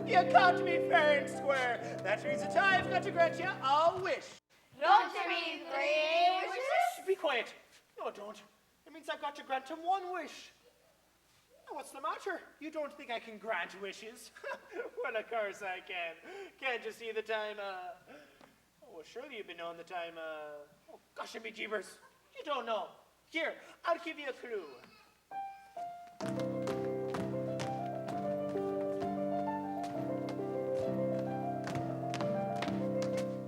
You caught me fair and square. That means that I've got to grant you a wish. Don't you mean 3 wishes? Be quiet. No, don't. It means I've got to grant him 1 wish. What's the matter? You don't think I can grant wishes? Well, of course I can. Can't you see the time, well, surely you've been knowing the time, oh, gosh, it be jeebers. You don't know. Here, I'll give you a clue.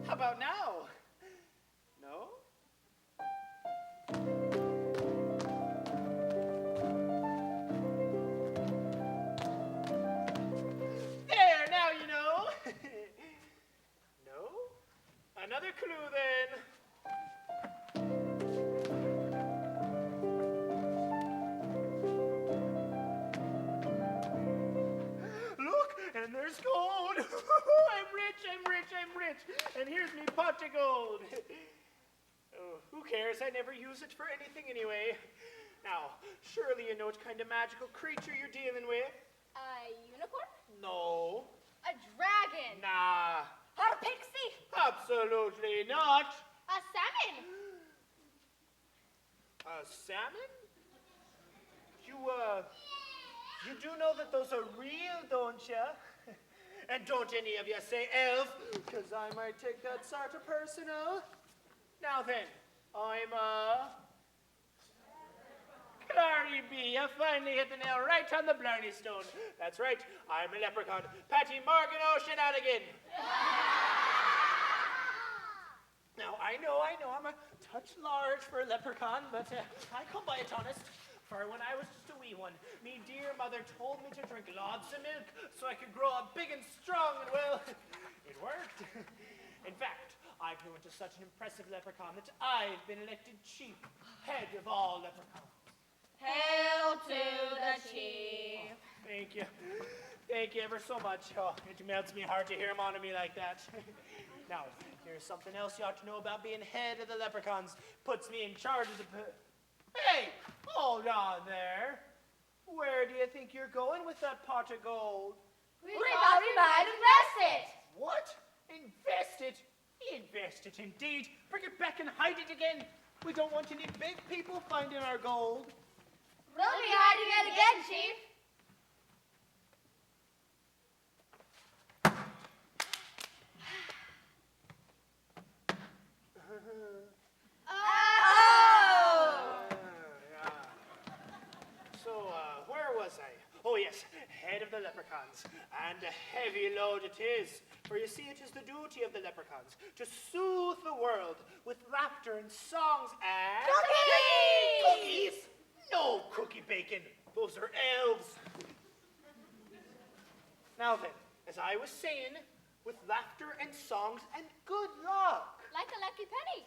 How about now? No? There, now you know. No? Another clue then. Look, and there's gold. I'm rich, I'm rich, I'm rich. And here's me pot of gold. Oh, who cares? I never use it for anything anyway. Now, surely you know what kind of magical creature you're dealing with. A unicorn? No. A dragon? Nah. A pixie? Absolutely not. A salmon? A salmon? You do know that those are real, don't you? And don't any of you say elf, because I might take that sort of personal. Now then, I'm Glory be, you finally hit the nail right on the blarney stone. That's right, I'm a leprechaun. Patty Morgan O'Shenanigan. Now, I know, I'm a touch large for a leprechaun, but I come by it honest. For when I was just a wee one, me dear mother told me to drink lots of milk so I could grow up big and strong, and well, it worked. In fact, I grew into such an impressive leprechaun that I've been elected chief, head of all leprechauns. Hail to the chief. Oh, thank you. Thank you ever so much. Oh, it melts me heart to hear him on me like that. Now, here's something else you ought to know about being head of the leprechauns. Puts me in charge of the... Hey, hold on there. Where do you think you're going with that pot of gold? We thought we might invest it. What? Invest it? Invest it indeed. Bring it back and hide it again. We don't want any big people finding our gold. We'll be hiding it again, Chief. Where was I? Oh yes, head of the leprechauns. And a heavy load it is. For you see, it is the duty of the leprechauns to soothe the world with laughter and songs and... Cookies! Cookies? No cookie bacon. Those are elves. Now then, as I was saying, with laughter and songs and good luck. Like a lucky penny.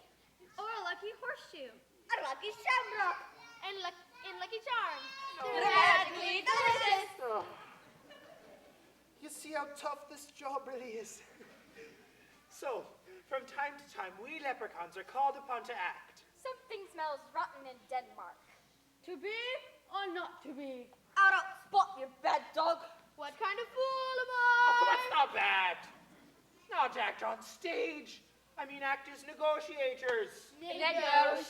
Or a lucky horseshoe. A lucky shamrock. And in Lucky Charms. They're magically delicious. Oh. You see how tough this job really is. So, from time to time, we leprechauns are called upon to act. Something smells rotten in Denmark. To be or not to be? Out of spot, you bad dog. What kind of fool am I? Oh, that's not bad. Not act on stage. I mean, act as negotiators. Negotiators?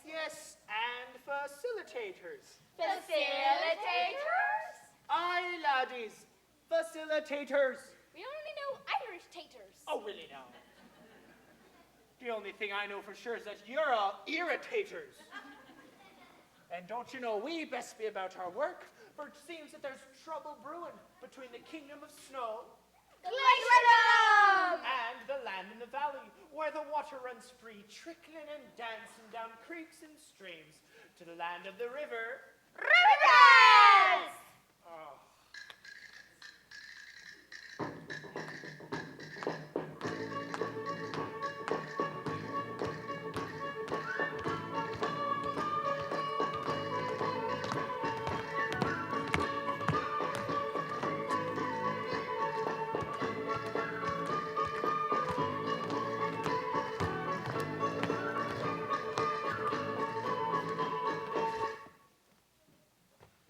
Yes, and facilitators. Facilitators? Aye, laddies. Facilitators. We only know Irish taters. Oh, really now? The only thing I know for sure is that you're irritators. And don't you know, we best be about our work, for it seems that there's trouble brewing between the kingdom of snow Glacierdom! and the land in the valley, where the water runs free, trickling and dancing down creeks and streams to the land of the river. Rivers! Oh.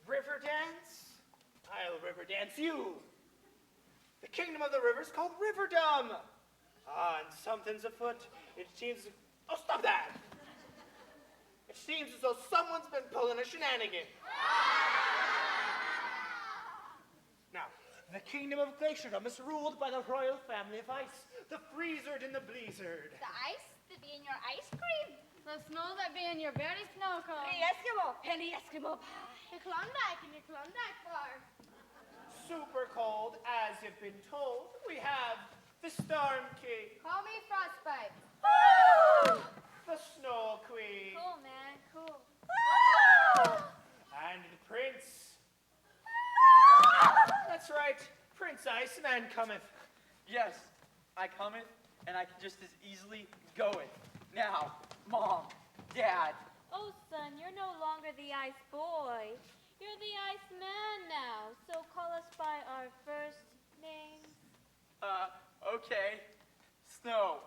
River dance? I'll river dance you. kingdom of the rivers called Riverdom. And something's afoot. It seems... Oh, stop that! It seems as though someone's been pulling a shenanigan. Now, the kingdom of Glacierdom is ruled by the royal family of ice, the Freezered and the Bleezard. The ice that be in your ice cream. The snow that be in your berry snow cone. The Eskimo, penny Eskimo pie. Your Klondike in your Klondike bar. Super cold, as you've been told, we have the Storm King, Call me Frostbite. the Snow Queen, Cool, man, cool. and the Prince. That's right, Prince Iceman cometh. Yes, I cometh, and I can just as easily goeth. Now, Mom, Dad. Oh, son, you're no longer the ice boy. You're the ice man now, so call us by our first names. Okay. Snow,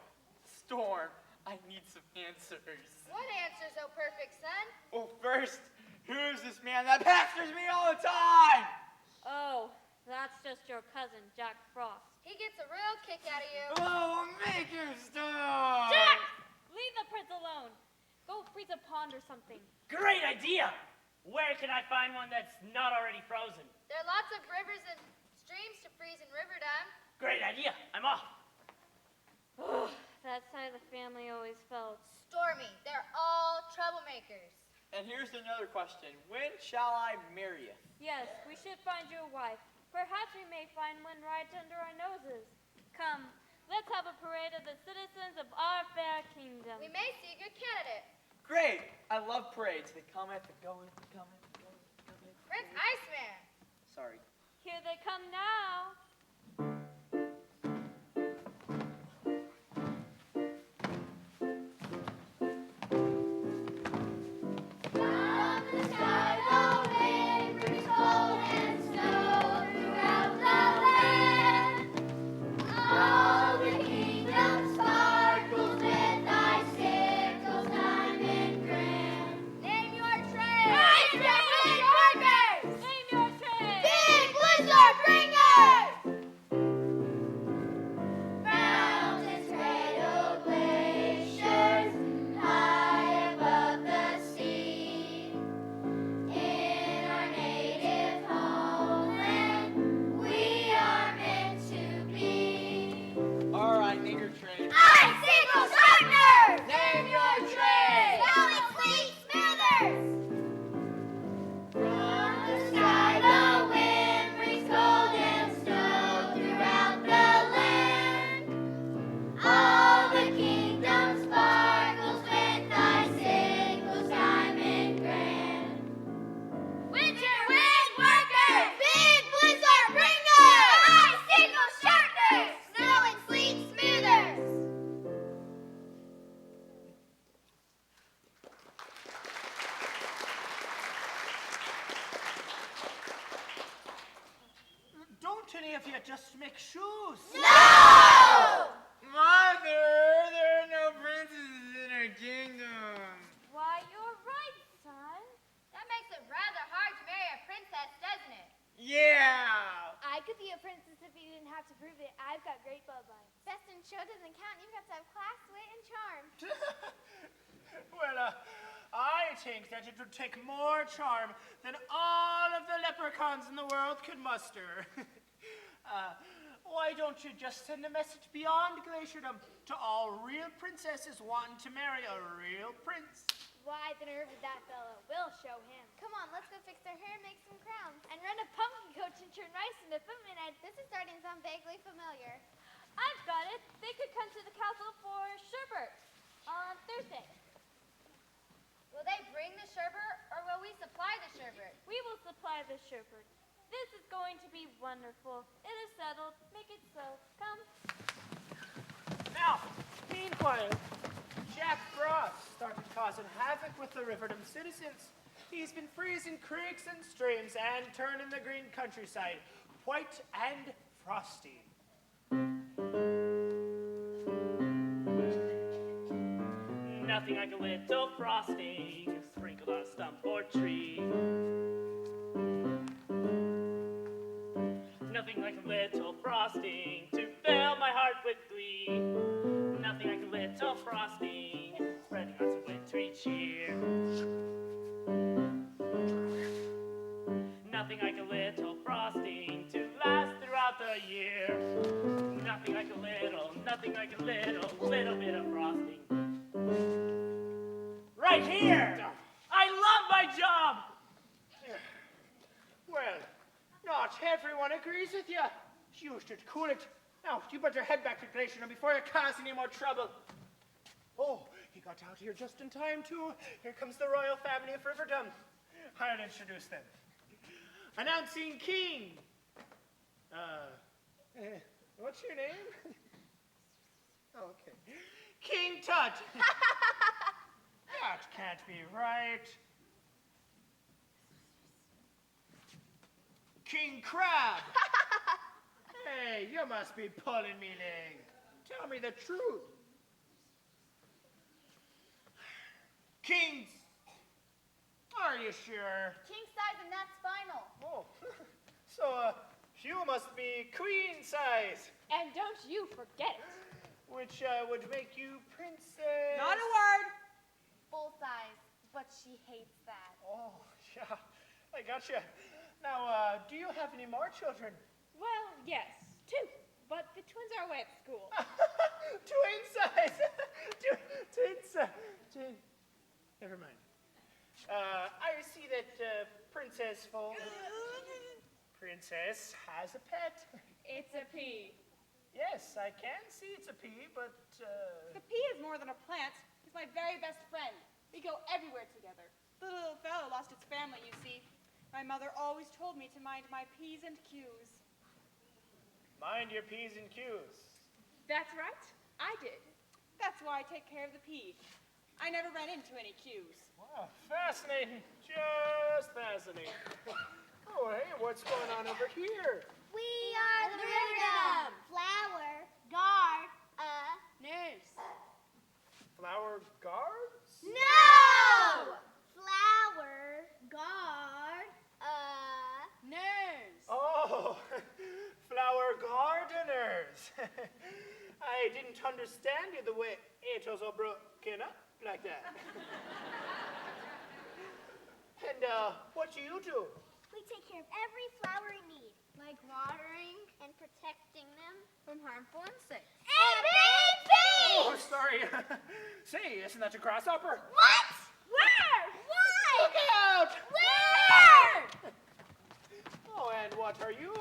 Storm, I need some answers. What answer so perfect, son? Well, first, who's this man that pesters me all the time? Oh, that's just your cousin, Jack Frost. He gets a real kick out of you. Oh, make him stop! Jack! Leave the prince alone. Go freeze a pond or something. Great idea! Where can I find one that's not already frozen? There are lots of rivers and streams to freeze in Riverdom. Great idea. I'm off. That side of the family always felt. Stormy, they're all troublemakers. And here's another question. When shall I marry you? Yes, we should find you a wife. Perhaps we may find one right under our noses. Come, let's have a parade of the citizens of our fair kingdom. We may see a good candidate. Great! I love parades. They cometh, they goeth, they cometh, they goeth, they cometh. Prince Iceman. Sorry. Here they come now. Just make shoes. No! Mother, there are no princesses in our kingdom. Why, you're right, son. That makes it rather hard to marry a princess, doesn't it? Yeah! I could be a princess if you didn't have to prove it. I've got great bloodlines. Best in show doesn't count. You've got to have class, wit, and charm. Well, I think that it would take more charm than all of the leprechauns in the world could muster. Why don't you just send a message beyond Glacierdom to all real princesses wanting to marry a real prince? Why, the nerve of that fellow. We'll show him. Come on, let's go fix their hair and make some crowns. And run a pumpkin coach and turn rice into footmen. This is starting to sound vaguely familiar. I've got it. They could come to the castle for sherbet on Thursday. Will they bring the sherbet, or will we supply the sherbet? We will supply the sherbet. This is going to be wonderful. It is settled. Make it so. Come. Now, meanwhile, Jack Frost started causing havoc with the Riverdom citizens. He's been freezing creeks and streams and turning the green countryside white and frosty. Nothing like a little frosting sprinkled on a stump or tree. Nothing like a little frosting to fill my heart with glee. Nothing like a little frosting spreading on some wintry cheer. Nothing like a little frosting to last throughout the year. Nothing like a little bit of frosting. Right here! I love my job! Well, not everyone agrees with you. You should cool it. Now, you better head back to Glacierdom before you cause any more trouble. Oh, he got out here just in time, too. Here comes the royal family of Riverdom. I'll introduce them. Announcing King. What's your name? Okay. King Tut. That can't be right. King Crab. Hey, you must be pulling me leg. Tell me the truth. Kings. Are you sure? King size and that's final. Oh, so you must be queen size, And don't you forget it. which would make you princess. Not a word. Full size, but she hates that. Oh, yeah, I gotcha. Now, do you have any more children? Well, yes, 2. But the twins are away at school. Twin size. Twin size. Never mind. I see that Princess has a pet. It's a pea. Yes, I can see it's a pea, but The pea is more than a plant. He's my very best friend. We go everywhere together. The little fellow lost its family, you see. My mother always told me to mind my P's and Q's. mind your P's and Q's. That's right. I did. That's why I take care of the pea. I never ran into any Q's. Wow, fascinating. Just fascinating. Oh, hey, what's going on over here? We are the Riverdom. Flower, guard, nurse. Flower guards? No! Flower, guard, nurse. Oh, flower gardeners. I didn't understand you the way it was all broken up like that. And what do you do? We take care of every flower in need, like watering and protecting them from harmful insects. And big bees! Oh, sorry. Say, isn't that a grasshopper? What? Where? Why? Look out! Where? Oh, and what are you?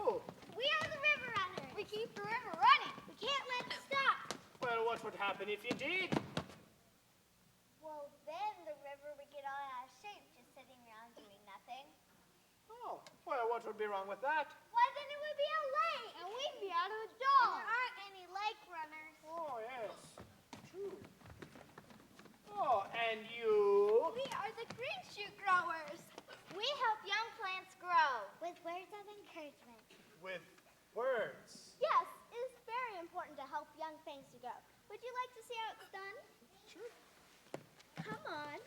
We are the river runners. We keep the river running. We can't let it stop. Well, what would happen if you did? Well, then the river would get all out of shape just sitting around doing nothing. Oh, well, what would be wrong with that? Why, then it would be a lake. And we'd be out of a dog. And there aren't any lake runners. Oh, yes. True. Oh, and you? We are the green shoot growers. We help young plants grow. With words of encouragement. With words. Yes, it is very important to help young things to grow. Would you like to see how it's done? Sure. Come on.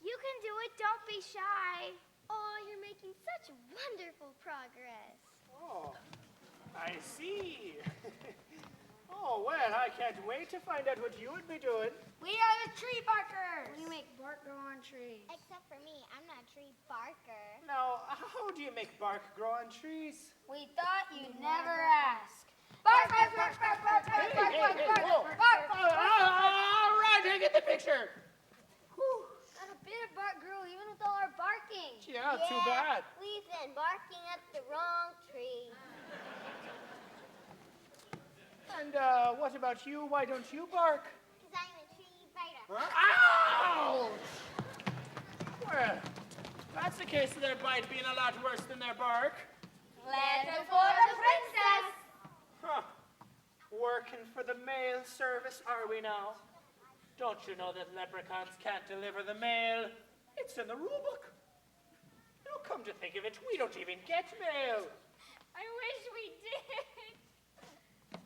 You can do it. Don't be shy. Oh, you're making such wonderful progress. Oh, I see. Oh, well, I can't wait to find out what you would be doing. We are the tree barkers. We make bark grow on trees. Except for me, I'm not a tree barker. Now, how do you make bark grow on trees? We thought you'd never ask. Bark, bark, bark, bark, bark, bark, bark, bark, bark, whoa. bark, bark. All right, I get the picture. Whew, not a bit of bark grew even with all our barking. Yeah, too bad. We've been barking at the wrong tree. And what about you? Why don't you bark? Because I'm a tree biter. Ouch! Well, that's the case of their bite being a lot worse than their bark. Letter for the princess. Huh. Working for the mail service, are we now? Don't you know that leprechauns can't deliver the mail? It's in the rule book. You know, come to think of it, we don't even get mail. I wish we did.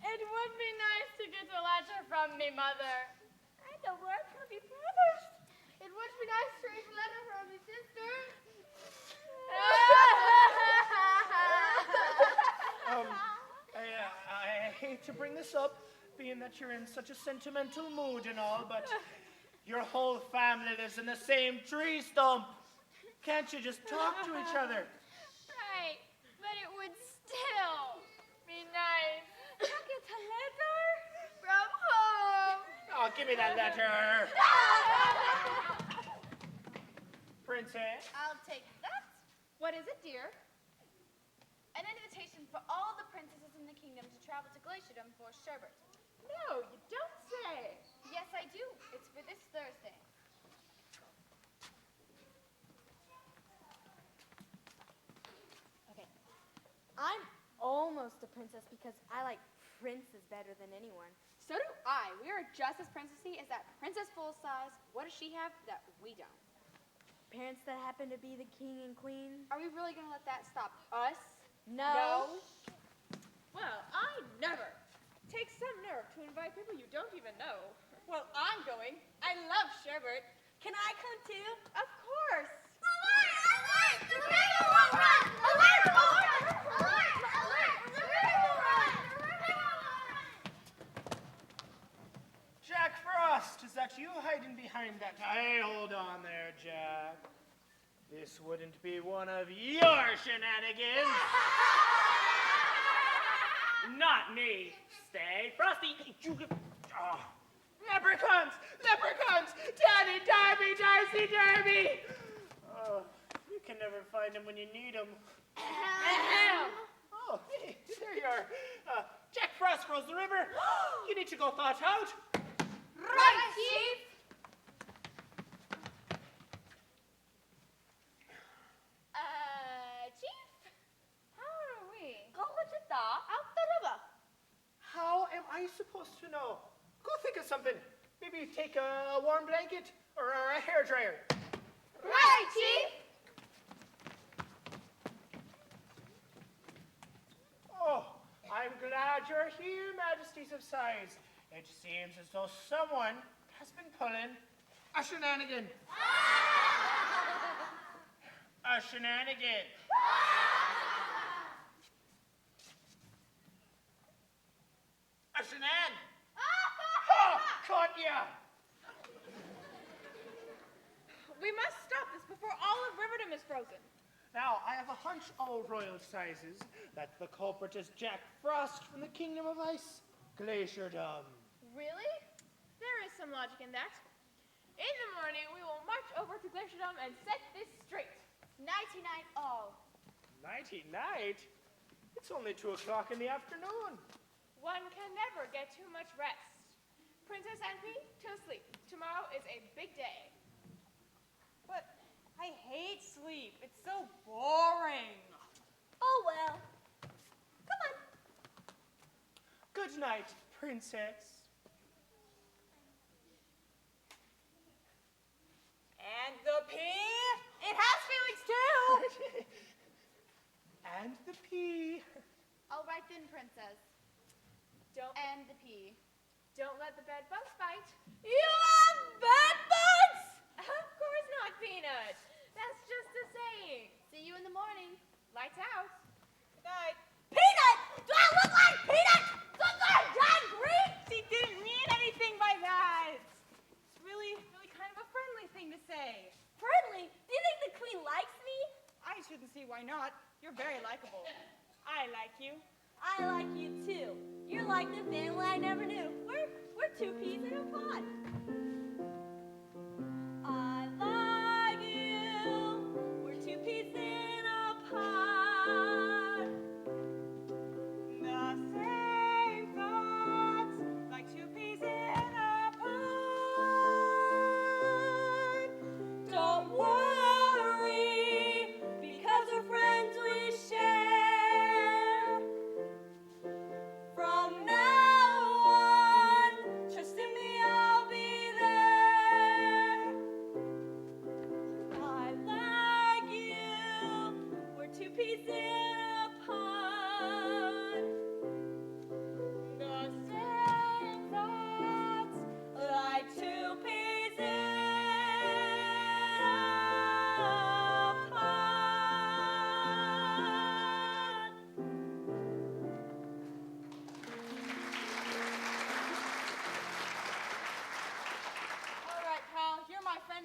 It would be nice to get a letter from me mother. And a word from me brothers. It would be nice to read a letter from me sister. this up, being that you're in such a sentimental mood and all, but your whole family lives in the same tree stump. Can't you just talk to each other? Right, but it would still be nice. Look, it's a letter from home. Oh, give me that letter. Princess? I'll take that. What is it, dear? An invitation for all the princesses in the kingdom to travel to Glacierdom for sherbet. No, you don't say. Yes, I do. It's for this Thursday. Okay. I'm almost a princess because I like princes better than anyone. So do I. We are just as princessy as that princess full size. What does she have that we don't? Parents that happen to be the king and queen. Are we really going to let that stop us? No. Well, I never. Takes some nerve to invite people you don't even know. Well, I'm going. I love sherbet. Can I come too? Of course. Alert! Alert! The river will run! Alert! Alert! Alert! Alert! The river will run! The river will run! Jack Frost, is that you hiding behind that? Hey, hold on there, Jack. This wouldn't be one of your shenanigans. Not me. Stay frosty. Oh. Leprechauns! Leprechauns! Daddy, Darby, Darcy, Derby! Oh, you can never find them when you need them. Oh, hey, there you are. Jack Frost froze the river. You need to go thaw it out. Right, Chief! Chief? How are we? Out the river. How am I supposed to know? Go think of something. Maybe take a warm blanket or a hairdryer. Right, Chief! Oh, I'm glad you're here, Majesties of Size. It seems as though someone has been pulling a shenanigan. A shenanigan. A shenan. Oh, caught ya. We must stop this before all of Riverdom is frozen. Now, I have a hunch, all royal sizes, that the culprit is Jack Frost from the Kingdom of Ice, Glacierdom. Really? There is some logic in that. In the morning, we will march over to Glacierdom and set this straight. Nighty-night all. Nighty-night? It's only 2 o'clock in the afternoon. One can never get too much rest. Princess and me, to sleep. Tomorrow is a big day. But I hate sleep. It's so boring. Oh well. Come on. Good night, Princess. And the pea? It has feelings too. And the pea. All right then, Princess. And the pea. Don't let the bed bugs bite. You have bed bugs? Of course not, Peanut. That's just a saying. See you in the morning. Lights out. Good night. Peanut! Do I look like Peanut? Some sort of giant Greek? She didn't mean anything by that. It's really kind of a friendly thing to say. Friendly? Do you think the queen likes me? I shouldn't see why not. You're very likable. I like you. I like you too. You're like the family I never knew. We're 2 peas in a pod. I like you. We're 2 peas in a pod. The same thoughts, like 2 peas in a pod. Don't worry, because we're friends we share. From now on, trust in me, I'll be there.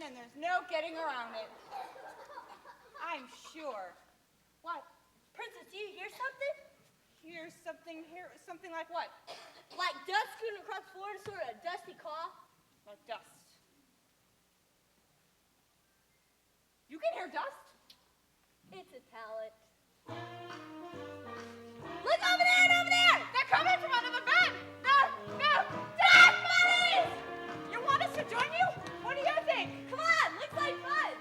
and there's no getting around it. I'm sure. What? Princess, do you hear something? Here's something like what? Like dust scooting across the floor and sort of a dusty cough? Like dust. You can hear dust? It's a talent. Look over there and over there! They're coming from under the bed! No! Dust bunnies! You want us to join you? What do you think? Come on, looks like fun!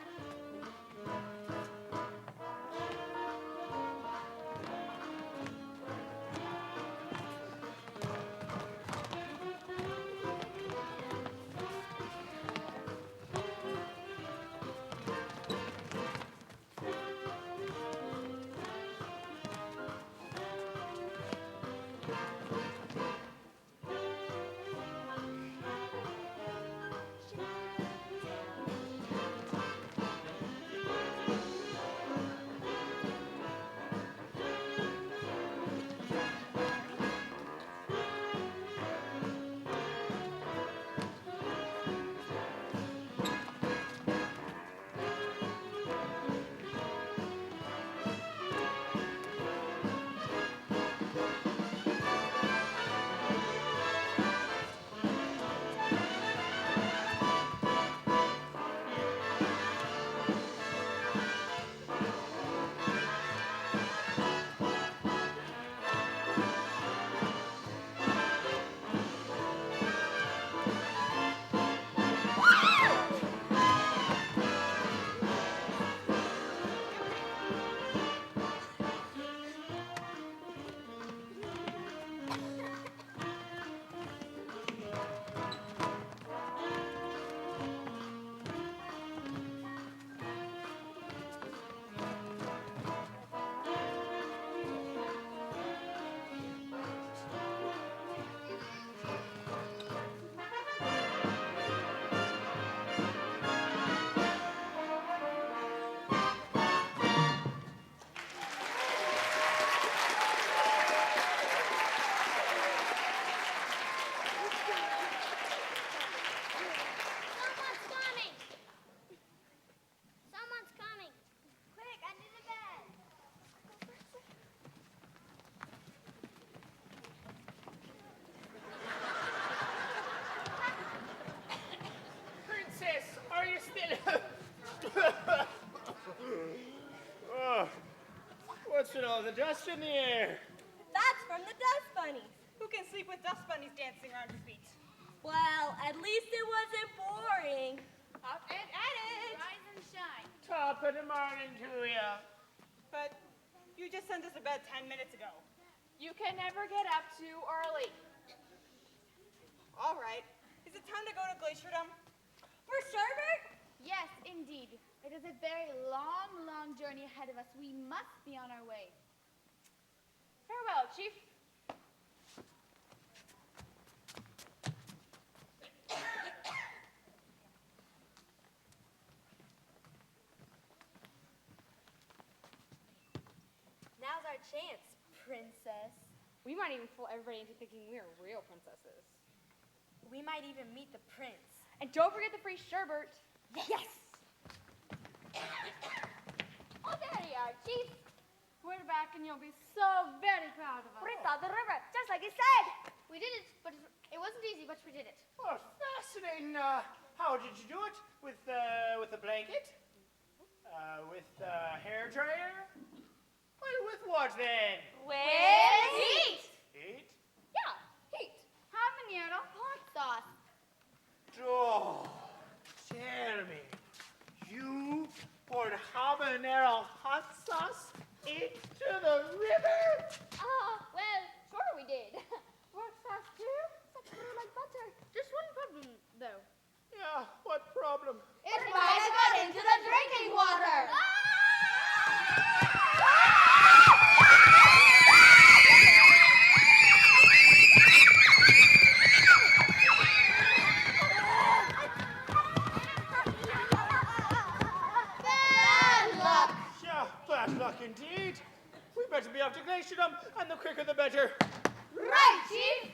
The dust in the air. That's from the dust bunnies. Who can sleep with dust bunnies dancing around your feet? Well, at least it wasn't boring. Up and at it! Rise and shine. Top of the morning to ya. But you just sent us to bed 10 minutes ago. You can never get up too early. All right. Is it time to go to Glacierdom? For sherbet? Yes, indeed. It is a very long, long journey ahead of us. We must be on our way. Farewell, Chief. Now's our chance, princess. We might even fool everybody into thinking we are real princesses. We might even meet the prince. And don't forget the free sherbet. Yes! Oh, there you are, Chief. We're back and you'll be so very proud of us. We saw the river, just like you said. We did it, but it wasn't easy, but we did it. Oh, fascinating. How did you do it? With a blanket? With a hair dryer? Well, with what then? With heat. Heat? Yeah, heat. Habanero hot sauce. Oh, tell me, you poured habanero hot sauce into the river? Well, sure we did. Works fast too. Such like butter. Just one problem, though. Yeah, what problem? It might have got into the drinking water. Bad luck indeed. We better be off to Glacierdom, and the quicker the better. Right, Chief.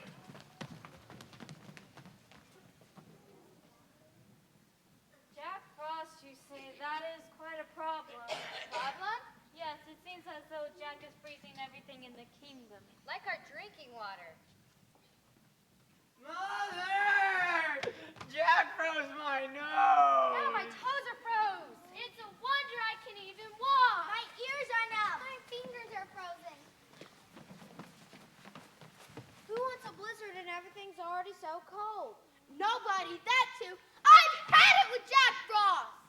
Jack Frost. you say, that is quite a problem. Problem? Yes, it seems as though Jack is freezing everything in the kingdom. Like our drinking water. Mother! Jack froze my nose! Now my toes are froze. It's a wonder I can even walk. My ears are numb. My fingers are frozen. Who wants a blizzard and everything's already so cold? Nobody. That too. I've had it with Jack Frost.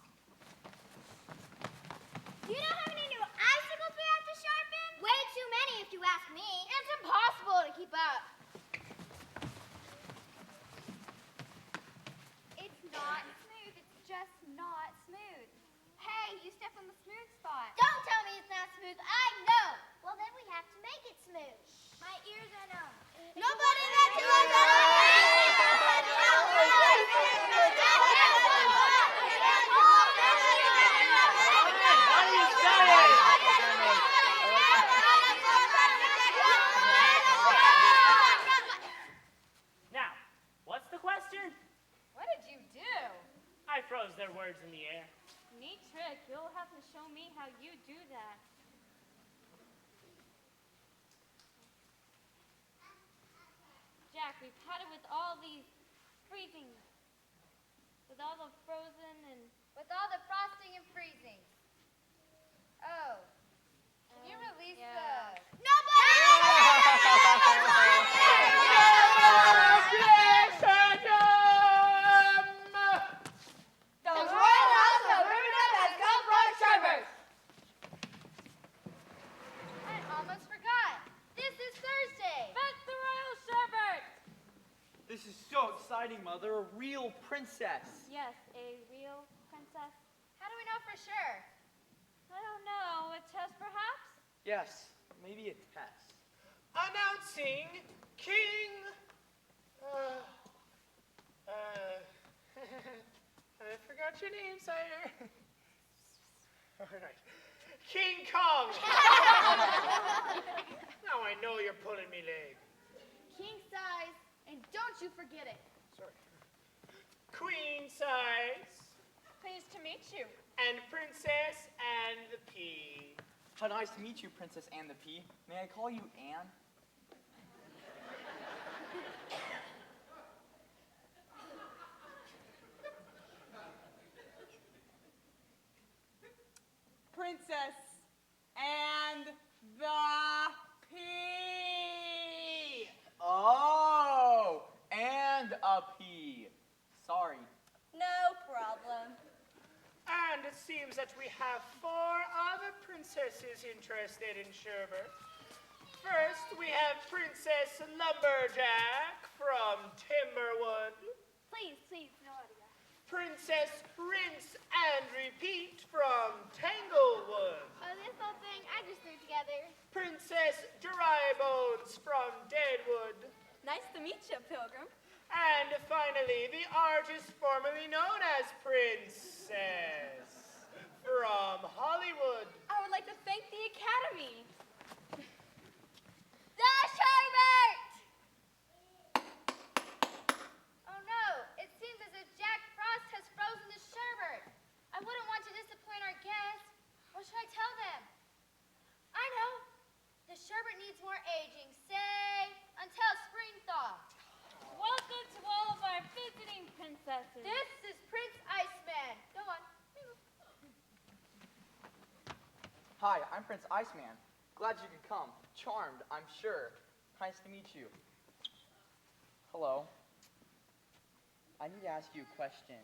Do you know how many new icicles we have to sharpen? Way too many if you ask me. It's impossible to keep up. It's not smooth. It's just not smooth. Hey, you stepped on the smooth spot. Don't tell me it's not smooth. I know. Well, then we have to make it smooth. My ears are numb. Nobody lets you Now, what's the question? What did you do? I froze their words in the air. Neat trick. You'll have to show me how you do that. Jack, we've had it with all these freezing, with all the frozen and... With all the frosting and freezing. Oh. Can you release yeah. the... The Royal House of Rebekah has come from Sharpeners. I almost forgot. This is Thursday. But the royal sherbet! This is so exciting, Mother. A real princess. Yes, a real princess. How do we know for sure? I don't know. A test, perhaps? Yes, maybe a test. Announcing King... I forgot your name, sire. All right. King Kong. Now I know you're pulling me leg. King size, and don't you forget it. Sorry. Queen size. Pleased to meet you. And Princess and the Pea. How nice to meet you, Princess Anne the Pea. May I call you Anne? Princess and the Pea. Oh, and a pea. Sorry. No problem. And it seems that we have 4 other princesses interested in sherbet. First, we have Princess Lumberjack from Timberwood. Please, no autograph. Princess Rinse and Repeat from Tanglewood. Oh, this whole thing I just threw together. Princess Drybones from Deadwood. Nice to meet you, Pilgrim. And finally, the artist formerly known as Princess from Hollywood. I would like to thank the Academy. The sherbet! Oh no, it seems as if Jack Frost has frozen the sherbet. I wouldn't want to disappoint our guests. What should I tell them? I know. The sherbet needs more aging, say, until spring thaw. Welcome to all of our visiting princesses. This is Prince Iceman. Go on. Hi, I'm Prince Iceman. Glad you could come. Charmed, I'm sure. Nice to meet you. Hello. I need to ask you a question.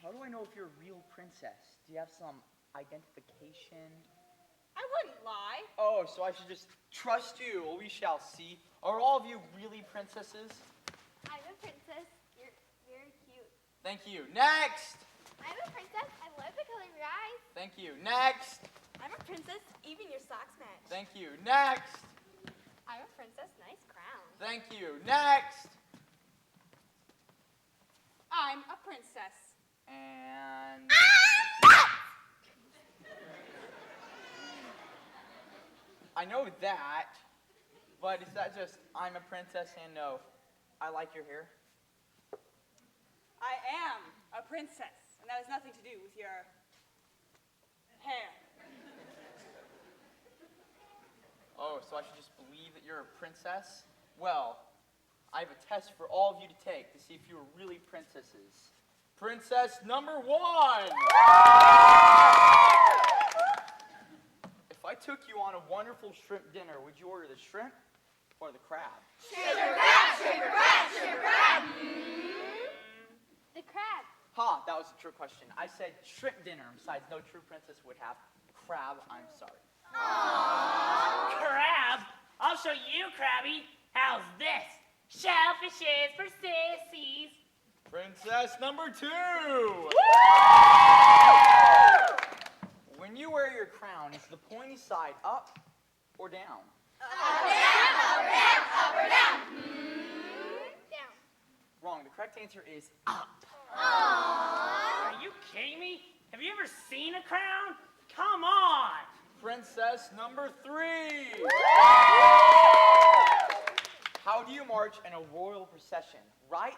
How do I know if you're a real princess? Do you have some identification? I wouldn't lie. Oh, so I should just trust you. Well, we shall see. Are all of you really princesses? I'm a princess. You're very cute. Thank you. Next! I'm a princess. I love the color of your eyes. Thank you. Next! I'm a princess. Even your socks match. Thank you. Next! I'm a princess. Nice crown. Thank you. Next! I'm a princess. And... I know that, but is that just, I'm a princess and no, I like your hair? I am a princess. And that has nothing to do with your hair. Oh, so I should just believe that you're a princess? Well, I have a test for all of you to take to see if you are really princesses. Princess number 1! If I took you on a wonderful shrimp dinner, would you order the shrimp or the crab? Shrimp or crab, shrimp or crab, shrimp or crab. The crab. Ha, that was a trick question. I said shrimp dinner. Besides, no true princess would have crab. I'm sorry. Aww. Crab? I'll show you, Krabby. How's this? Shellfishes for sissies. Princess number 2. When you wear your crown, is the pointy side up or down? Up or down, up or down, up or down. Down. Wrong. The correct answer is up. Are you kidding me? Have you ever seen a crown? Come on. Princess number 3. How do you march in a royal procession? Right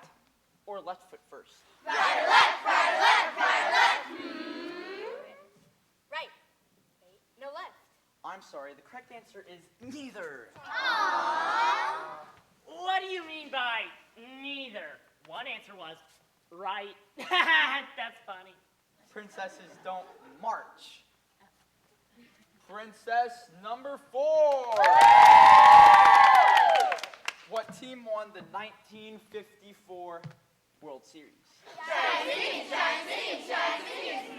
or left foot first? Right or left, right or left, right or left. Right. No left. I'm sorry, the correct answer is neither. What do you mean by neither? One answer was right. That's funny. Princesses don't march. Princess number 4. What team won the 1954 World Series? Giants, Giants, Giants.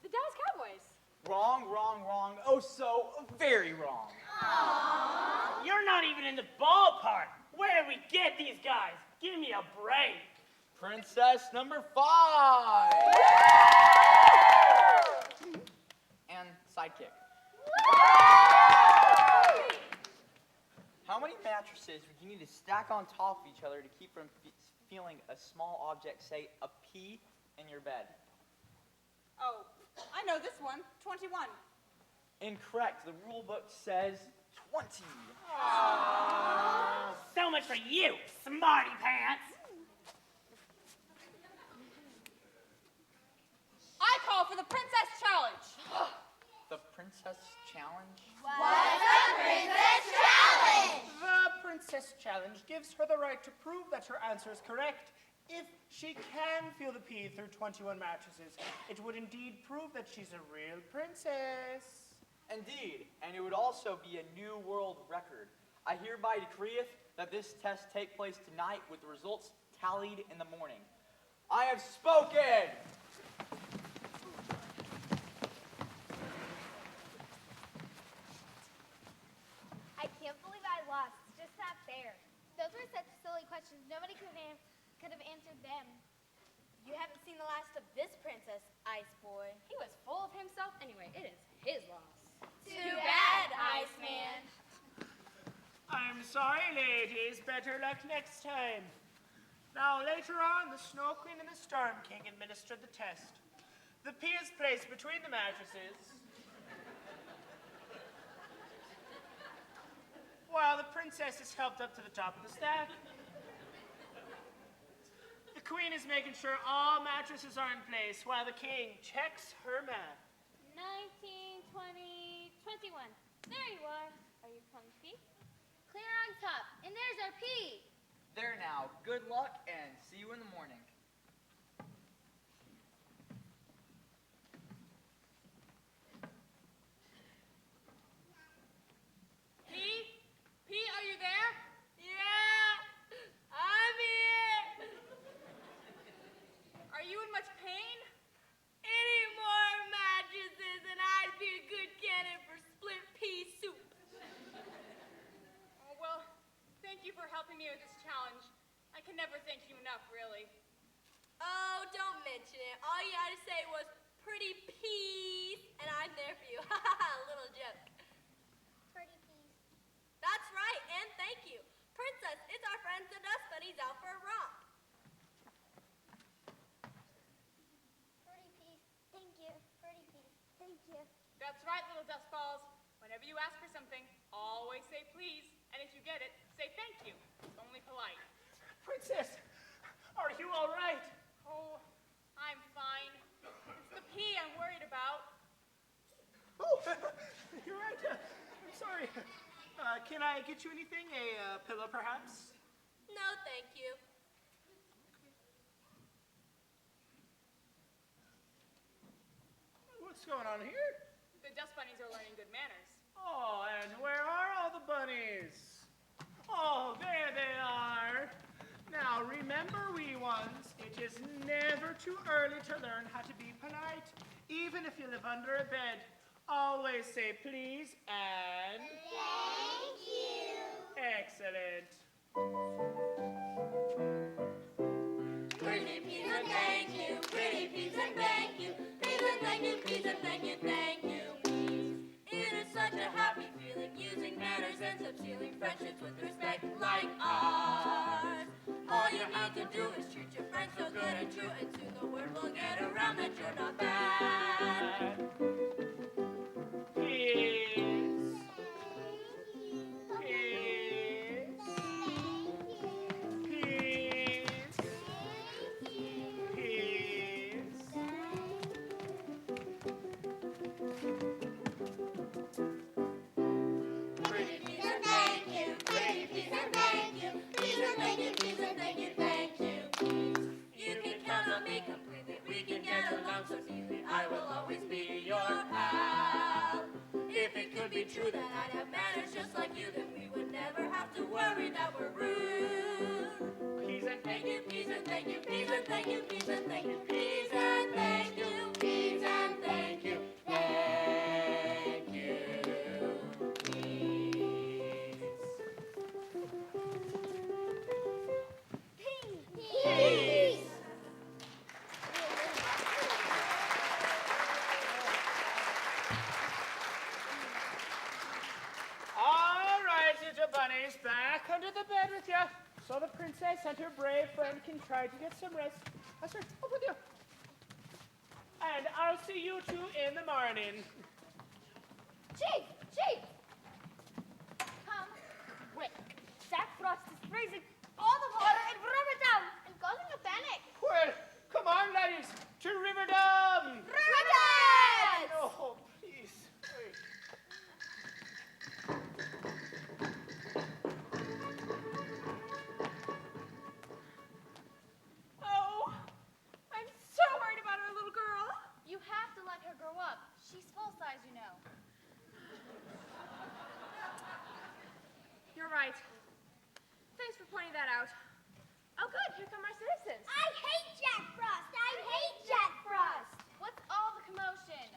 The Dallas Cowboys. Wrong, wrong, wrong. Oh, so very wrong. You're not even in the ballpark. Where did we get these guys? Give me a break. Princess number 5. And sidekick. How many mattresses would you need to stack on top of each other to keep from feeling a small object, say a pea, in your bed? Oh, I know this one. 21. Incorrect. The rule book says 20. So much for you, smarty pants. I call for the Princess Challenge. The Princess Challenge? What's a princess challenge? The Princess Challenge gives her the right to prove that her answer is correct. If she can feel the pea through 21 mattresses, it would indeed prove that she's a real princess. Indeed, and it would also be a new world record. I hereby decreeth that this test take place tonight with the results tallied in the morning. I have spoken! I can't believe I lost. It's just not fair. Those were such silly questions. Nobody could have answered them. You haven't seen the last of this princess, Ice Boy. He was full of himself. Anyway, it is his loss. Too bad, Iceman. I'm sorry, ladies. Better luck next time. Now, later on, the Snow Queen and the Storm King administered the test. The pea is placed between the mattresses, while the princess is helped up to the top of the stack. The queen is making sure all mattresses are in place, while the king checks her math. 19, 20, 21. There you are. Are you comfy? Clear on top. And there's our pea. There now, good luck and see you in the morning. Pea, are you there? Yeah, I'm here. Are you in much pain? Any more mattresses and I'd be a good candidate for split pea soup. Oh, well, thank you for helping me with this challenge. I can never thank you enough, really. Oh, don't mention it. All you had to say was pretty peas, and I'm there for you. Ha ha ha, little joke. Pretty peas. That's right, and thank you. Princess, it's our friend the Dust Bunnies out for a romp. Pretty peas. Thank you. Pretty peas. Thank you. That's right, little dust balls. Whenever you ask for something, always say please. And if you get it, say thank you. It's only polite. Princess, are you all right? Oh, sorry. Can I get you anything? A pillow, perhaps? No, thank you. What's going on here? The dust bunnies are learning good manners. Oh, and where are all the bunnies? Oh, there they are. Now, remember, wee ones, it is never too early to learn how to be polite, even if you live under a bed. Always say please and... Thank you. Excellent. Pretty please and thank you. Pretty please and thank you. Please and thank you. Please and thank you. Thank you. Please. It is such a happy feeling using manners and subsealing friendships with respect like ours. All you have to do is treat your friends so good and true, and soon the word will get around that you're not bad. Peace. Peace. Peace. Peace. Pretty please and thank you. Pretty please and thank you. Please and thank you. Please and thank you. Thank you. Please. You can count on me completely. We can get along so easily. I will always be your pal. If it could be true that I'd have manners just like you, then we would never have to worry that we're rude. Please and thank you. Please and thank you. Please and thank you. Please and thank you. Please and thank you. Please and thank you. Thank you. Peace. All right, little bunnies, back under the bed with you, so the princess and her brave friend can try to get some rest. That's right, up with you. And I'll see you two in the morning. Chief! Chief! Come, quick. Jack Frost is freezing all the water in Riverdom and causing a panic. Well, come on, laddies, to Riverdom! Riverdom! Oh, please. Wait. Oh, I'm so worried about our little girl. You have to let her grow up. She's full size, you know. You're right. Thanks for pointing that out. Oh, good. Here come our citizens. I hate Jack Frost. I hate Jack Frost. What's all the commotion?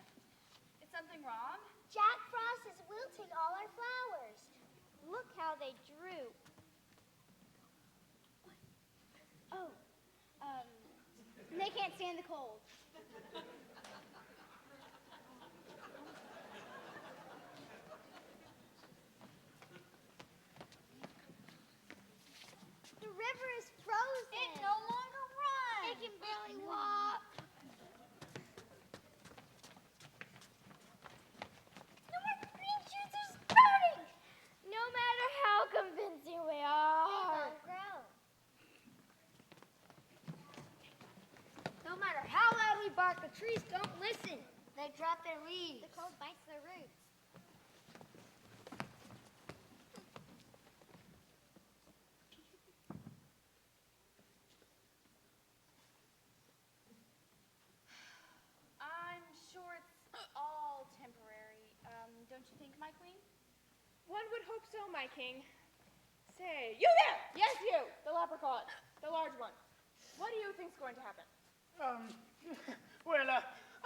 Is something wrong? Jack Frost is wilting all our flowers. Look how they droop. Oh, they can't stand the cold. The river is frozen. It no longer runs. It can barely walk. No more green shoots are sprouting. No matter how convincing we are. They won't grow. No matter how loud we bark, the trees don't listen. They drop their leaves. The cold bites their roots. I'm sure it's all temporary. Don't you think, my queen? One would hope so, my king. Say, you there! Yes, you! The leprechaun. The large one. What do you think's going to happen? Well,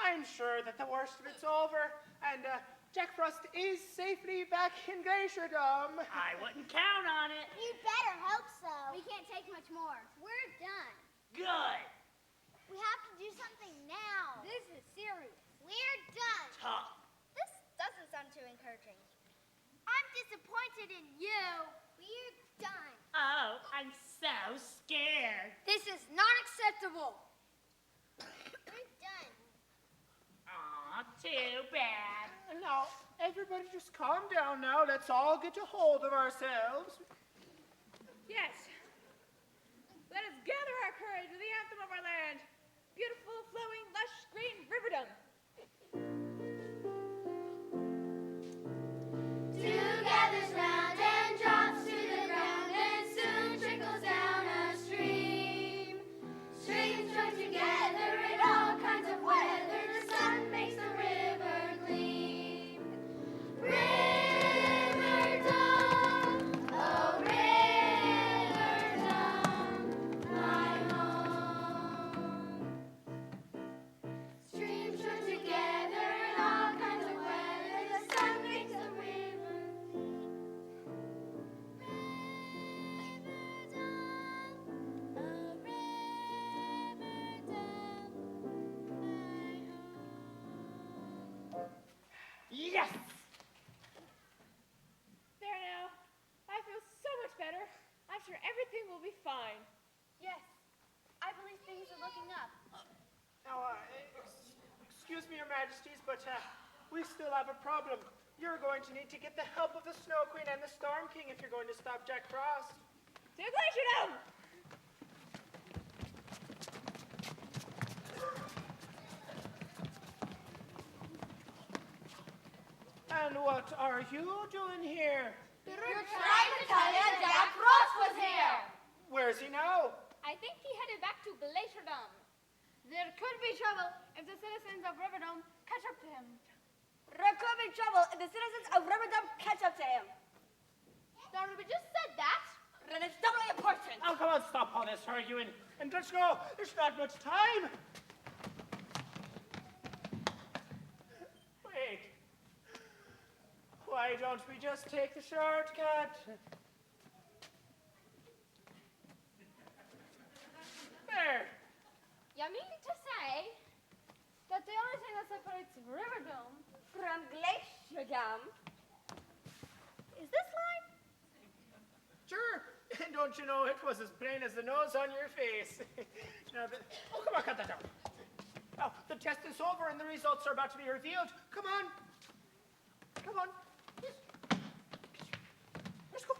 I'm sure that the worst of it's over, and Jack Frost is safely back in Glacierdom. I wouldn't count on it. You'd better hope so. We can't take much more. We're done. Good. We have to do something now. This is serious. We're done. Tough. This doesn't sound too encouraging. I'm disappointed in you. We're done. Oh, I'm so scared. This is not acceptable. We're done. Aw, too bad. Now, everybody just calm down now. Let's all get a hold of ourselves. Yes. Let us gather our courage with the anthem of our land. Beautiful, flowing, lush, green Riverdom. Do Majesties, but we still have a problem. You're going to need to get the help of the Snow Queen and the Storm King if you're going to stop Jack Frost. To Glacierdom! And what are you doing here? You're trying to tell you Jack Frost was here. Where's he now? I think he headed back to Glacierdom. There could be trouble if the citizens of Riverdome catch up to him. There could be trouble if the citizens of Riverdome catch up to him. Darn, we just said that. Then it's doubly important. Oh, come on, stop all this arguing. And let's go. There's not much time. Wait. Why don't we just take the shortcut? There. You mean to say that the only thing that separates Riverdome From Glacierdom. is this line? Sure. And don't you know, it was as plain as the nose on your face. Now, oh, come on, cut that down. Now, the test is over and the results are about to be revealed. Come on. Come on. Let's go.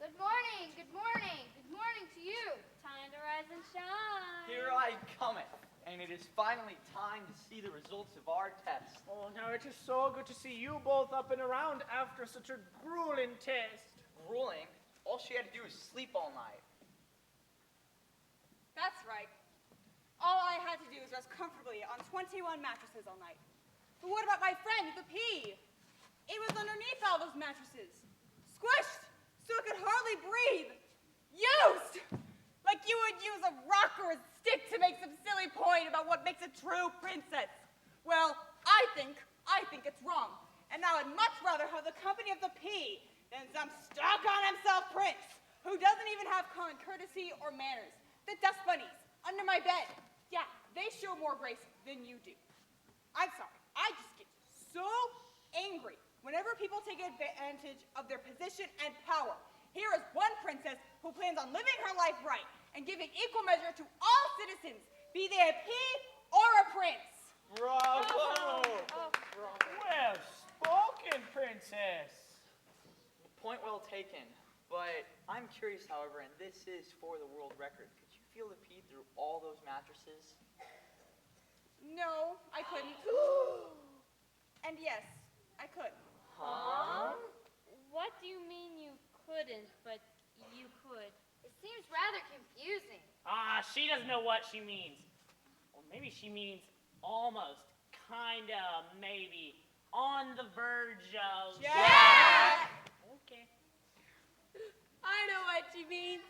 Good morning, good morning, good morning to you. Time to rise and shine. Here I cometh, and it is finally time to see the results of our test. Oh, now it is so good to see you both up and around after such a grueling test. Ruling, all she had to do was sleep all night. That's right. All I had to do was rest comfortably on 21 mattresses all night. But what about my friend, the pea? It was underneath all those mattresses. Squished, so it could hardly breathe. Used! Like you would use a rock or a stick to make some silly point about what makes a true princess. Well, I think it's wrong. And I would much rather have the company of the pea than some stuck-on-himself prince who doesn't even have common courtesy or manners. The dust bunnies under my bed. Yeah, they show more grace than you do. I'm sorry, I just get so angry whenever people take advantage of their position and power. Here is one princess who plans on living her life right and giving equal measure to all citizens, be they a pea or a prince. Bravo! Well spoken, princess. Point well taken. But I'm curious, however, and this is for the world record. Could you feel the pea through all those mattresses? No, I couldn't. And yes, I could. Huh? What do you mean you couldn't, but you could? It seems rather confusing. She doesn't know what she means. Or maybe she means almost, kinda, maybe, on the verge of... Jack! Okay. I know what she means.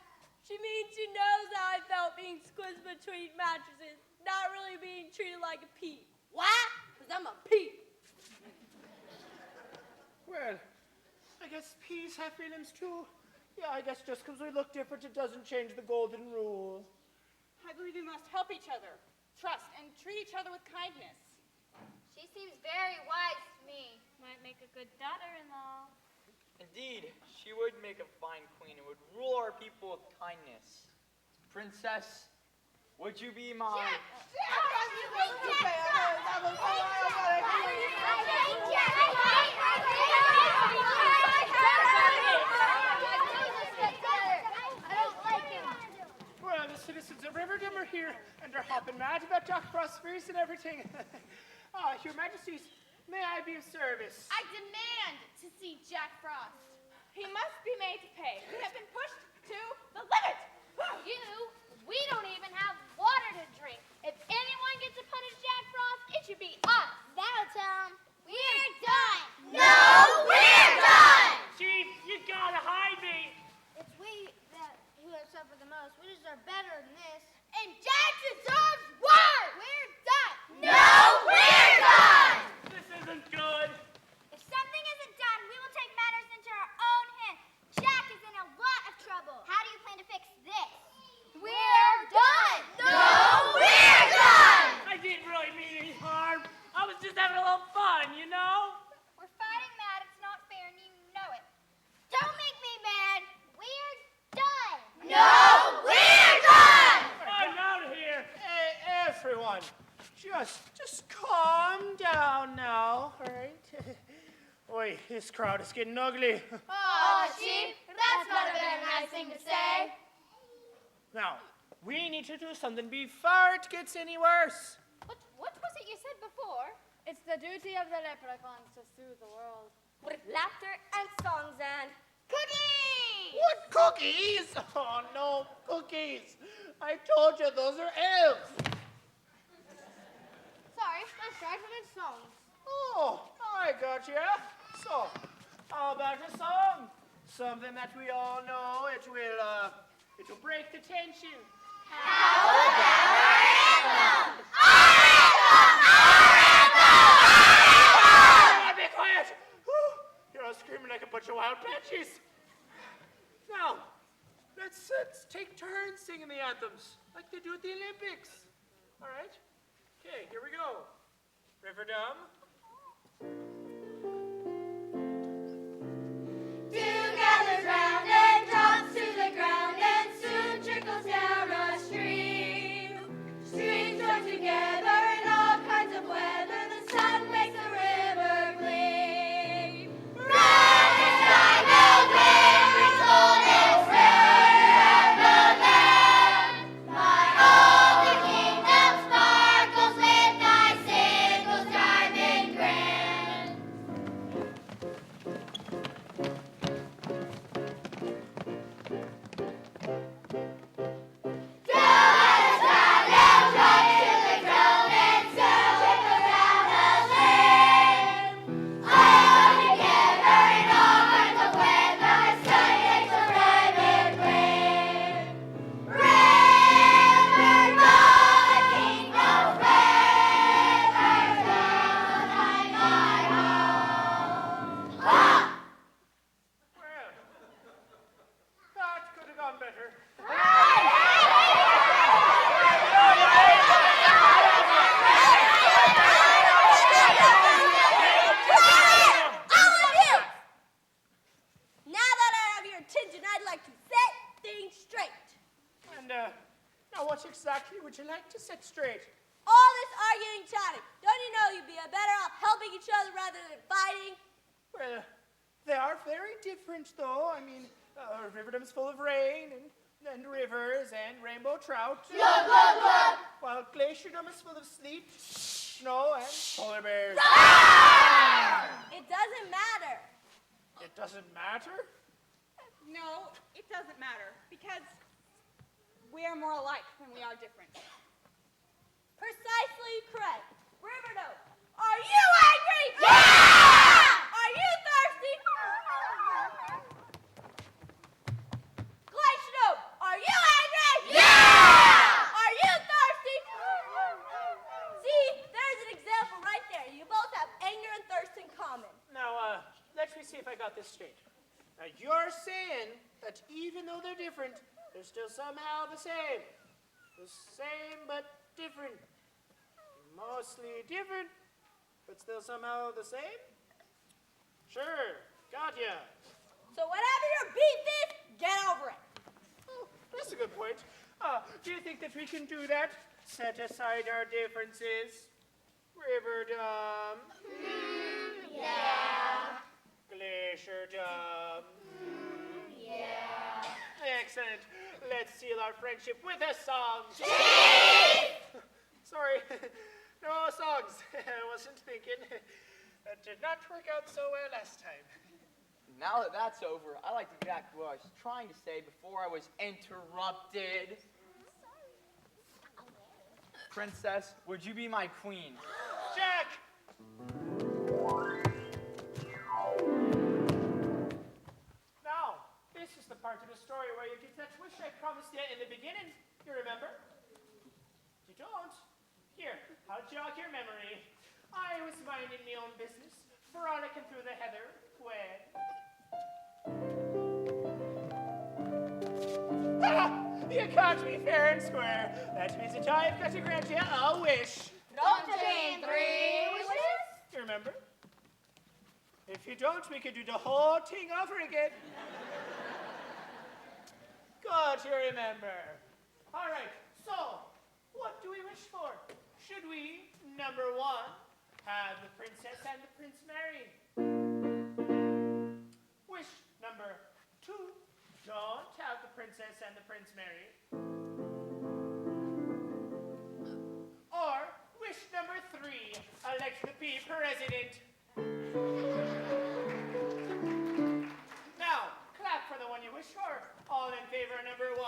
She means she knows how I felt being squished between mattresses, not really being treated like a pea. Why? Because I'm a pea. Well, I guess peas have feelings too. Yeah, I guess just because we look different, it doesn't change the golden rule. I believe we must help each other, trust, and treat each other with kindness. She seems very wise to me. Might make a good daughter-in-law. Indeed, she would make a fine queen and would rule our people with kindness. Princess, would you be my... Well, the citizens of Riverdome are here, and are hopping mad about Jack Frost's fears and everything. Your Majesties, may I be of service? I demand to see Jack Frost. He must be made to pay. We have been pushed to the limit. We don't even have water to drink. If anyone gets to punish Jack Frost, it should be us. That'll tell him we're done. No, we're done. Chief, you gotta hide me! It's we who have suffered the most. We deserve better than this. And Jack deserves worse. We're done. No, we're done. This isn't good. If something isn't done, we will take matters into our own hands. Jack is in a lot of trouble. How do you plan to fix this? We're done. No, we're done. I didn't really mean any harm. I was just having a little fun. Boy, this crowd is getting ugly. Aw, Chief, that's not a very nice thing to say. Now, we need to do something before it gets any worse. What was it you said before? It's the duty of the leprechauns to soothe the world. With laughter and songs and cookies! What cookies? Oh, no, cookies. I told you, those are elves. Sorry, I tried to make songs. Oh, I got you. So, how about a song? Something that we all know. It'll break the tension. Be quiet! You're all screaming like a bunch of wild banshees. Now, let's take turns singing the anthems, like they do at the Olympics. All right? Okay, here we go. Riverdom. Dew gathers round and drops to the ground and soon trickles down a stream. Streams join together in all kinds of weather. The sun makes the river gleam. Round the sky goes every golden river of the land. My all the kingdom sparkles with icicles diamond grand. Well, that could have gone better. All of you! Now that I have your attention, I'd like to set things straight. And now what exactly would you like to set straight? All this arguing, chatting. Don't you know you'd be better off helping each other rather than fighting? Well, they are very different, though. I mean, Riverdom's full of rain and rivers and rainbow trout. Look, look, look! While Glacierdom is full of sleet, snow, and polar bears. It doesn't matter. It doesn't matter? No, it doesn't matter, because we are more alike than we are different. Precisely correct. Riverdome, are you angry? Yeah! Are you thirsty? Glacierdome, are you angry? Yeah! Are you thirsty? See, there's an example right there. You both have anger and thirst in common. Now, let me see if I got this straight. Now, you're saying that even though they're different, they're still somehow the same. The same but different. Mostly different, but still somehow the same? Sure, got ya. So whatever your beef is, get over it. Oh, that's a good point. Do you think that we can do that? Set aside our differences? Riverdom. Yeah. Glacierdom. Yeah. Excellent. Let's seal our friendship with a song. Sorry, no songs. I wasn't thinking. That did not work out so well last time. Now that that's over, I'd like to get back to what I was trying to say before I was interrupted. Princess, would you be my queen? Jack! Now, this is the part of the story where you get that wish I promised you in the beginning. You remember? You don't? Here, I'll jog your memory. I was minding my own business, frolicking through the heather, when... You caught me fair and square. That means that I've got to grant you a wish. Don't you mean 3 wishes? You remember? If you don't, we could do the whole thing over again. Good, you remember. All right, so, what do we wish for? Should we, number 1, have the princess and the prince married? princess and the prince marry. Or wish number 3, elect the P president. Now, clap for the one you wish for. All in favor of number 1?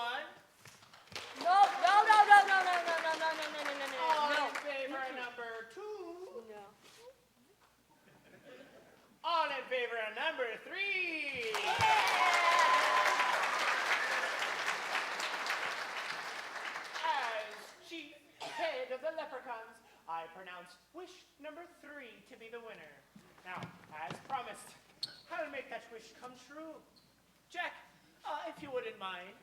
No. All in favor of number 2? No. All in favor of number 3? As chief head of the leprechauns, I pronounce wish number 3 to be the winner. Now, as promised, I'll make that wish come true. Jack, if you wouldn't mind.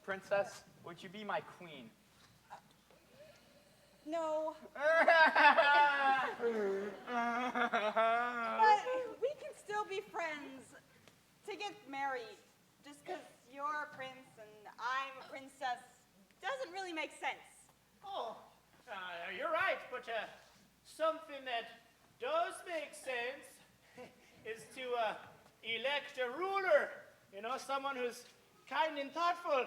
Princess, would you be my queen? No. But But we can still be friends. To get married, just because you're a prince and I'm a princess, doesn't really make sense. Oh, you're right, but something that does make sense is to elect a ruler. You know, someone who's kind and thoughtful,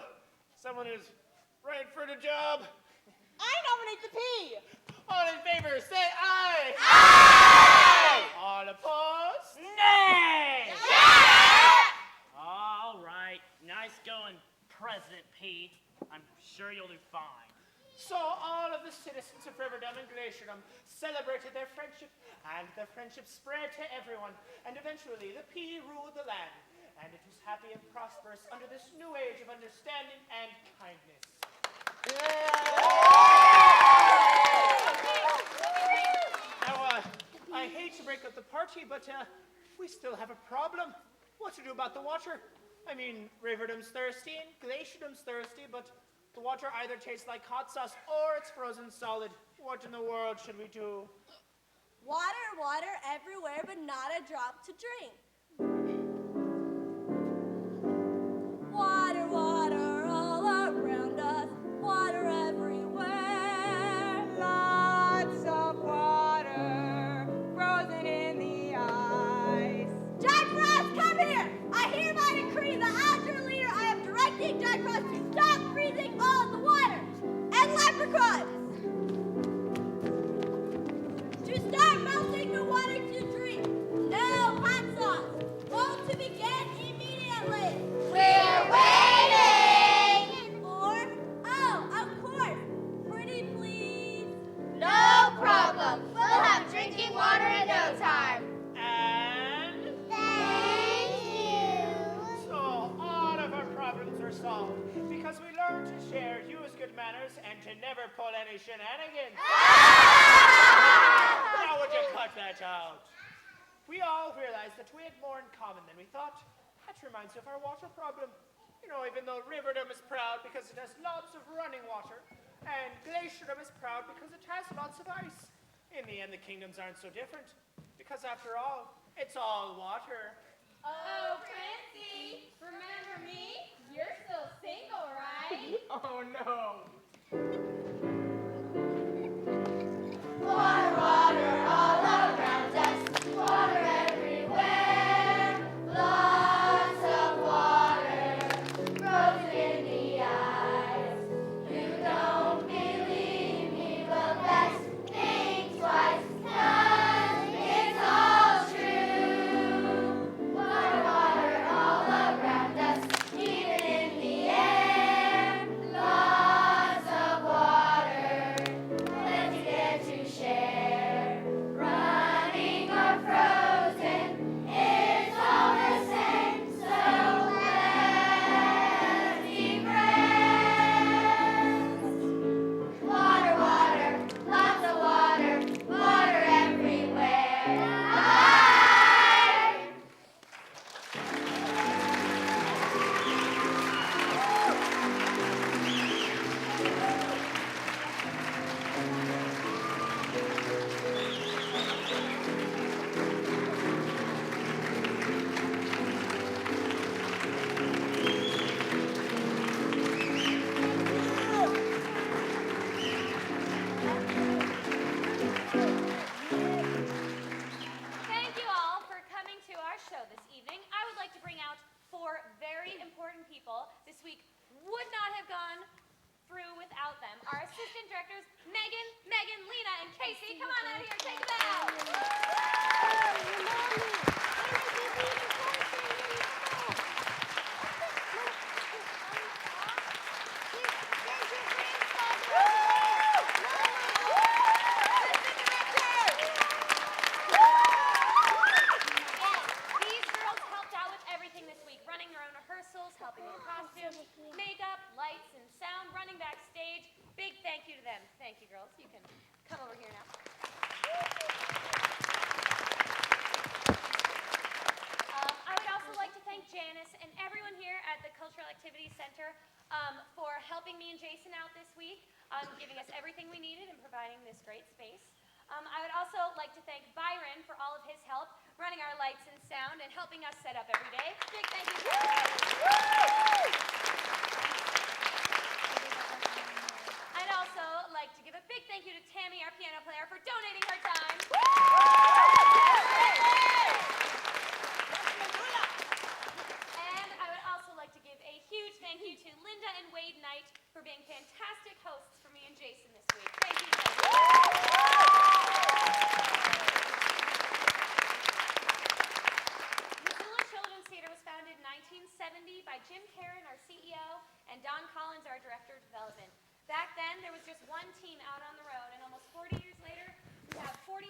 someone who's right for the job. I nominate the P. All in favor, say aye. Aye! All opposed? Nay! All right. Nice going, President P. I'm sure you'll do fine. So all of the citizens of Riverdom and Glacierdom celebrated their friendship, and the friendship spread to everyone, and eventually the P ruled the land, and it was happy and prosperous under this new age of understanding and kindness. Now, I hate to break up the party, but we still have a problem. What to do about the water? I mean, Riverdom's thirsty and Glacierdom's thirsty, but the water either tastes like hot sauce or it's frozen solid. What in the world should we do? Water everywhere, but not a drop to drink. Water all around us, water everywhere. Lots of water frozen in the ice. Jack Frost, come here! I hereby decree that as your leader, I am directing Jack Frost to stop freezing all of the water and leprechauns. To start melting the water to drink. No hot sauce. Vote to begin immediately. We're waiting! Or, oh, of course, pretty please. No problem. We'll have drinking water in no time. And Thank you. so all of our problems are solved because we learned to share, use good manners, and to never pull any shenanigans. Now would you cut that out? We all realized that we had more in common than we thought. That reminds me of our water problem. You know, even though Riverdom is proud because it has lots of running water, and Glacierdom is proud because it has lots of ice. In the end, the kingdoms aren't so different, because after all, it's all water. Oh, Princey, remember me? You're still single, right? Oh no! Water all around us, water everywhere. Lots of water frozen in the ice. You don't believe me? Well, best think twice, 'cause it's all true. Water all around us, even in the air. Lots Meagan, Meagan, Lena, and Kasey. Come on out here, take a bow. These girls helped out with everything this week, running their own rehearsals, helping with costumes, makeup, lights, and sound, running backstage. Big thank you to them. Thank you, girls. You can come over here now. I would also like to thank Janice and everyone here at the Cultural Activities Center for helping me and Jason out this week, giving us everything we needed and providing this great space. I would also like to thank Byron for all of his help running our lights and sound and helping us set up every day. Big thank you. I'd also like to give a big thank you to Tammy, our piano player, for donating her time. And I would also like to give a huge thank you to Linda and Wade Knight for being fantastic hosts for me and Jason this week. Thank you. Missoula Children's Theater was founded in 1970 by Jim Karen, our CEO, and Don Collins, our Director of Development. Back then, there was just one team out on the road, and almost 40 years later, we have 47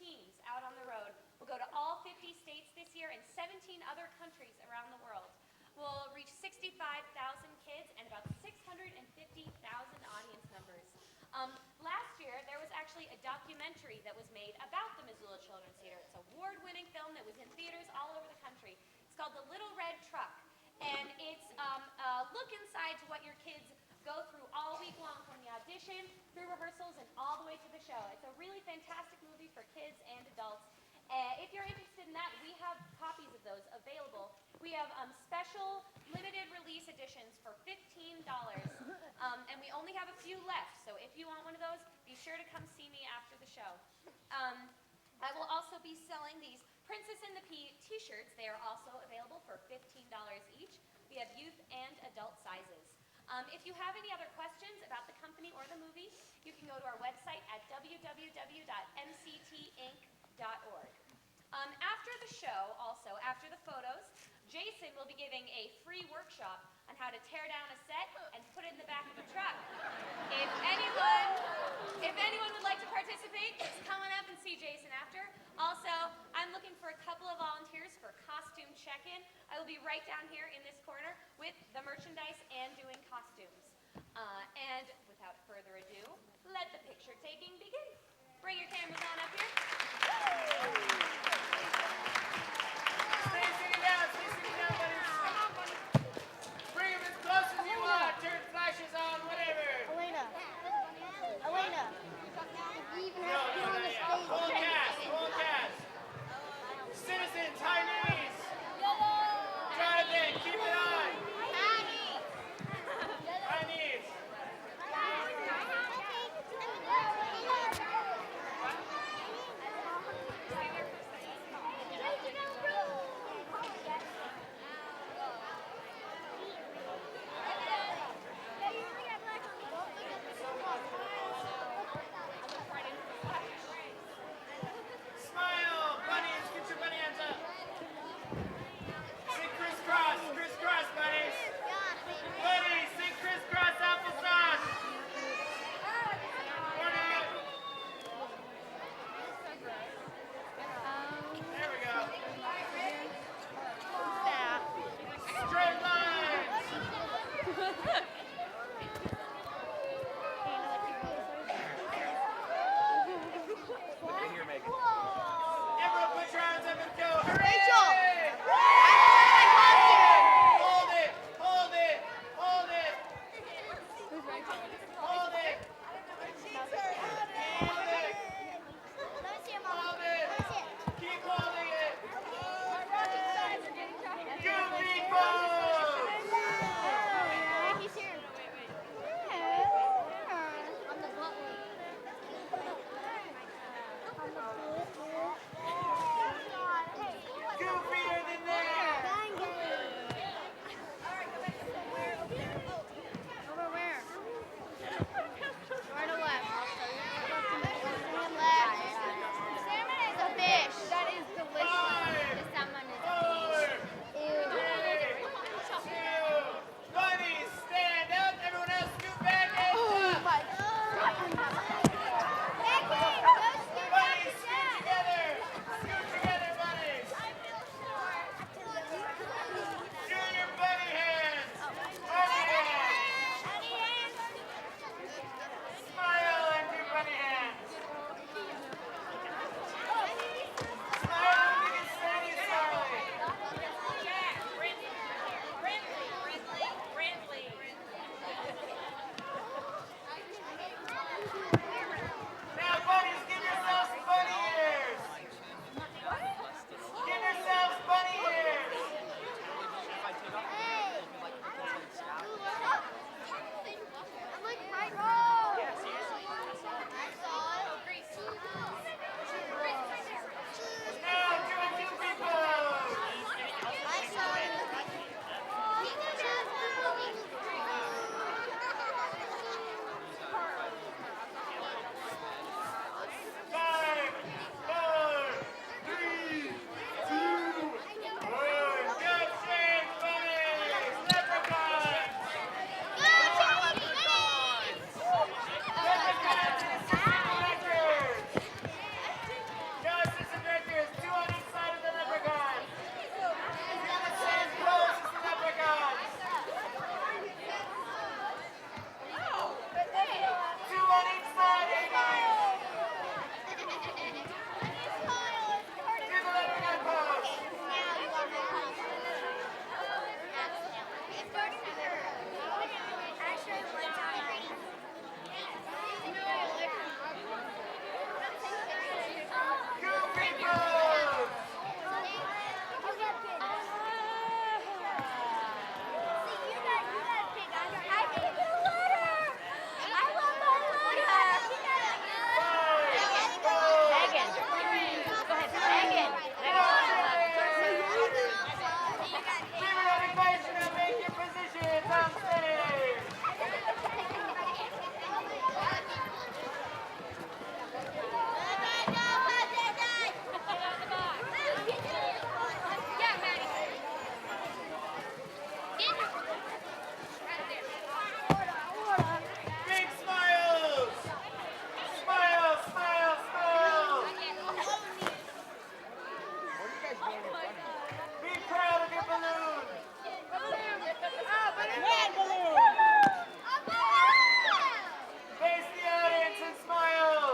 teams out on the road. We'll go to all 50 states this year and 17 other countries around the world. We'll reach 65,000 kids and about 650,000 audience members. Last year, there was actually a documentary that was made about the Missoula Children's Theater. It's an award-winning film that was in theaters all over the country. It's called The Little Red Truck, and it's a look inside to what your kids go through all week long, from the audition, through rehearsals, and all the way to the show. It's a really fantastic movie for kids and adults. If you're interested in that, we have copies of those available. We have special limited release editions for $15, and we only have a few left. So if you want one of those, be sure to come see me after the show. I will also be selling these Princess and the Pea t-shirts. They are also available for $15 each. We have youth and adult sizes. If you have any other questions about the company or the movie, you can go to our website at www.mctinc.org. After the show, also, after the photos, Jason will be giving a free workshop on how to tear down a set and put it in the back of a truck. If anyone would like to participate, just come on up and see Jason after. Also, I'm looking for a couple of volunteers for costume check-in. I will be right down here in this corner with the merchandise and doing costumes. And without further ado, let the picture taking begin. Bring your cameras on up here. Stay sitting down, buddies. Bring them as close as you want. Turn flashes on, whatever. Elena. No, full cast. Citizens, high knees. Jonathan, keep it on. High knees. Smile, bunnies, get your bunny hands up. Say crisscross, bunnies. Bunnies, say crisscross applesauce. There we go. Straight lines. Right here, Meagan. Everyone put your arms up and go. Hooray! Rachel! Hold it. Hold it. Hold it. Hold it. Hold it. Keep holding it. Goofy pose. Justice and Directors, 2 on each side of the leprechaun. Stand close to the leprechaun. 2 on each side, Amy. Do the leprechaun pose. Goofy pose. Meagan. Go ahead, Meagan. Make your positions on stage. Yeah, Maddie. Big smiles. Smile, smile, smile. What are you guys doing in front of me? Be proud of your balloon. Red balloon. Face the audience and smile.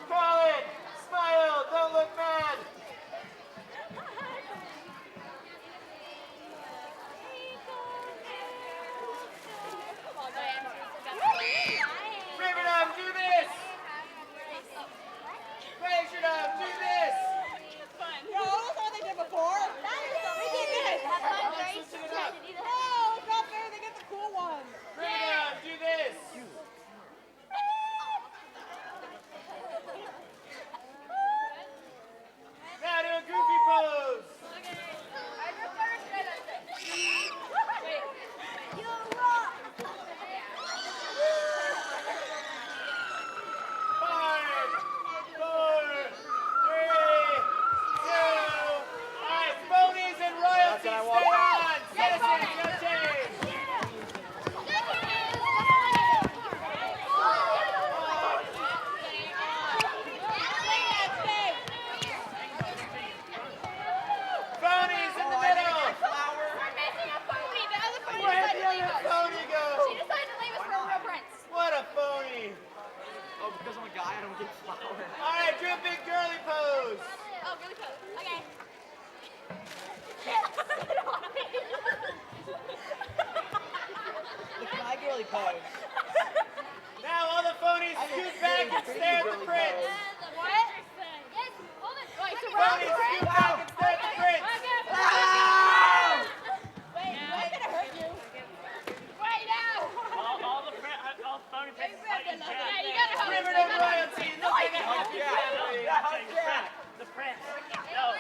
Colin, smile. Don't look mad. Rebekah, do this. Glacierdom, do this. No, that's what they did before. We did this. Switching it up. No, it's not fair. They get the cool one. Rebekah, do this. Now do a goofy pose. Five, 4, 3, 2. All right, phonies and royalty, stay on. Citizens, no change. Phonies in the middle. Where'd the other phony go? What a phony. Oh, because I'm a guy, I don't get flowers. All right, do a big girly pose. The guy girly pose. Now all the phonies scoot back and stare at the prince. Phonies scoot back and stare at the prince. All phony princes hugging Jack. Riverdale royalty, look like a happy family. The prince. No.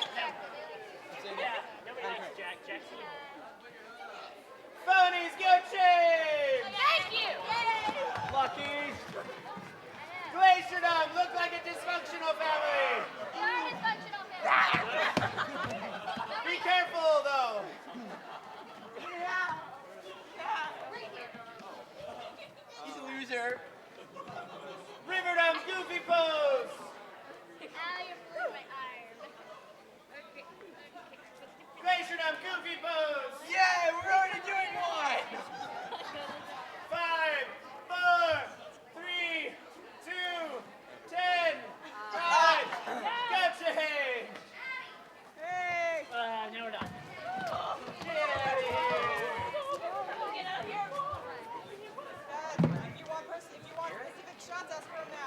Yeah, nobody likes Jack. Jack's evil. Phonies, go change. Lucky. Glacierdom, look like a dysfunctional family. Be careful though. He's a loser. Riverdom, goofy pose. Glacierdom, goofy pose. Yeah, we're already doing one. 5, 4, 3, 2, 10, 5. Gotcha, hey. Hey. Now we're done. Get out of here. If you want specific shots, ask for them